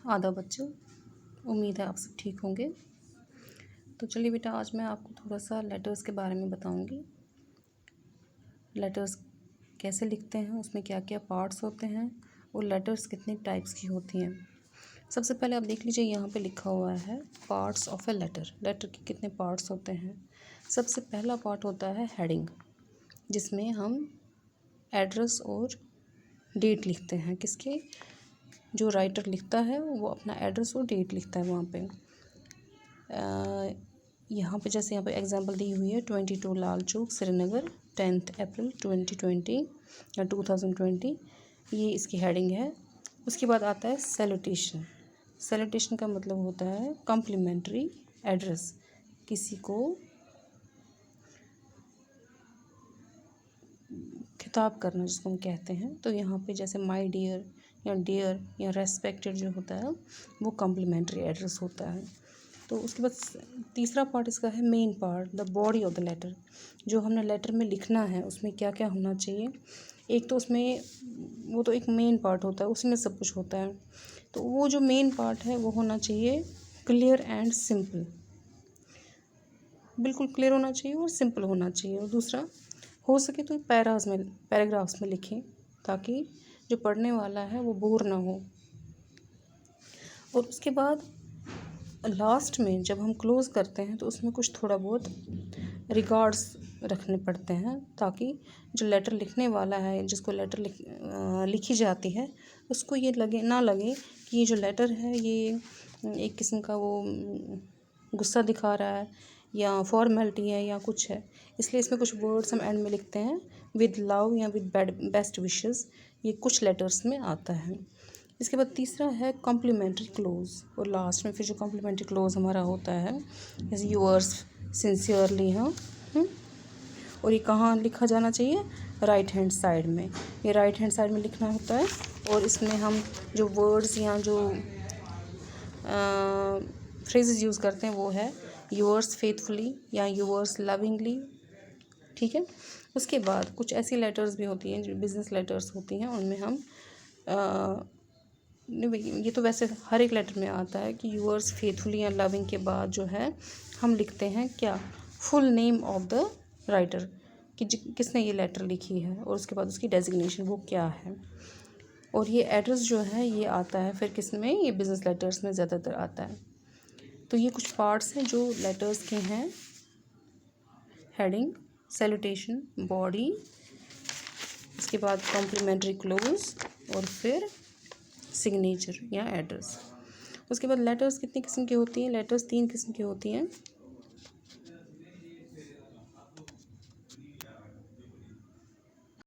आधा बच्चों, उम्मीद है आप सब ठीक होंगे। तो चलिए बेटा, आज मैं आपको थोड़ा सा लेटर्स के बारे में बताऊंगी। लेटर्स कैसे लिखते हैं, उसमें क्या क्या पार्ट्स होते हैं और लेटर्स कितने टाइप्स की होती हैं। सबसे पहले आप देख लीजिए, यहाँ पे लिखा हुआ है parts of a letter. Letter के कितने पार्ट्स होते हैं। सबसे पहला पार्ट होता है हेडिंग, जिसमें हम एड्रेस और डेट लिखते हैं। किसके? जो राइटर लिखता है वो अपना एड्रेस और डेट लिखता है वहाँ पे। यहाँ पे जैसे यहाँ पे एग्जांपल दी हुई है 22 लाल चौक श्रीनगर 10 अप्रैल 2020 या 2020, ये इसकी हेडिंग है। उसके बाद आता है सैल्यूटेशन। सैल्यूटेशन का मतलब होता है कम्प्लीमेंट्री एड्रेस, किसी को खिताब करना जिसको हम कहते हैं। तो यहाँ पे जैसे माय डियर या डियर या रेस्पेक्टेड जो होता है वो कम्प्लीमेंट्री एड्रेस होता है। तो उसके बाद तीसरा पार्ट इसका है main part, the body of the letter. जो हमने लेटर में लिखना है उसमें क्या क्या होना चाहिए। एक तो उसमें वो तो एक मेन पार्ट होता है, उसमें सब कुछ होता है। तो वो जो मेन पार्ट है वो होना चाहिए क्लियर एंड सिंपल, बिल्कुल क्लियर होना चाहिए और सिंपल होना चाहिए। और दूसरा, हो सके तो पैराग्राफ्स में लिखें, ताकि जो पढ़ने वाला है वो बोर ना हो। और उसके बाद लास्ट में जब हम क्लोज़ करते हैं तो उसमें कुछ थोड़ा बहुत रिगार्ड्स रखने पड़ते हैं, ताकि जो लेटर लिखने वाला है, जिसको लेटर लिखी जाती है, उसको ये ना लगे कि ये जो लेटर है ये एक किस्म का वो गुस्सा दिखा रहा है या फॉर्मेलिटी है या कुछ है। इसलिए इसमें कुछ वर्ड्स हम एंड में लिखते हैं, विद लव या विद बेस्ट विशेस। ये कुछ लेटर्स में आता है। इसके बाद तीसरा है कॉम्प्लीमेंट्री क्लोज, और लास्ट में फिर जो कॉम्प्लीमेंट्री क्लोज हमारा होता है जैसे यूअर्स सिंसियरली। हाँ, और ये कहाँ लिखा जाना चाहिए? राइट हैंड साइड में। ये राइट हैंड साइड में लिखना होता है। और इसमें हम जो वर्ड्स या जो फ्रेजेस यूज़ करते हैं वो है यूअर्स फेथफुली या यूअर्स लविंगली। ठीक है। उसके बाद कुछ ऐसी लेटर्स भी होती हैं जो बिज़नेस लेटर्स होती हैं, उनमें हम ये तो वैसे हर एक लेटर में आता है कि यूअर्स फेथफुली या लविंग के बाद जो है हम लिखते हैं क्या? Full name of the writer, कि किसने ये लेटर लिखी है, और उसके बाद उसकी डेजिग्नेशन वो क्या है। और ये एड्रेस जो है ये आता है फिर किस में? ये बिज़नेस लेटर्स में ज़्यादातर आता है। तो ये कुछ पार्ट्स हैं जो लेटर्स के हैं। हेडिंग, सैल्यूटेशन, बॉडी, उसके बाद कॉम्प्लीमेंट्री क्लोज, और फिर सिग्नेचर या एड्रेस। उसके बाद लेटर्स कितनी किस्म की होती हैं? लेटर्स 3 किस्म की होती हैं।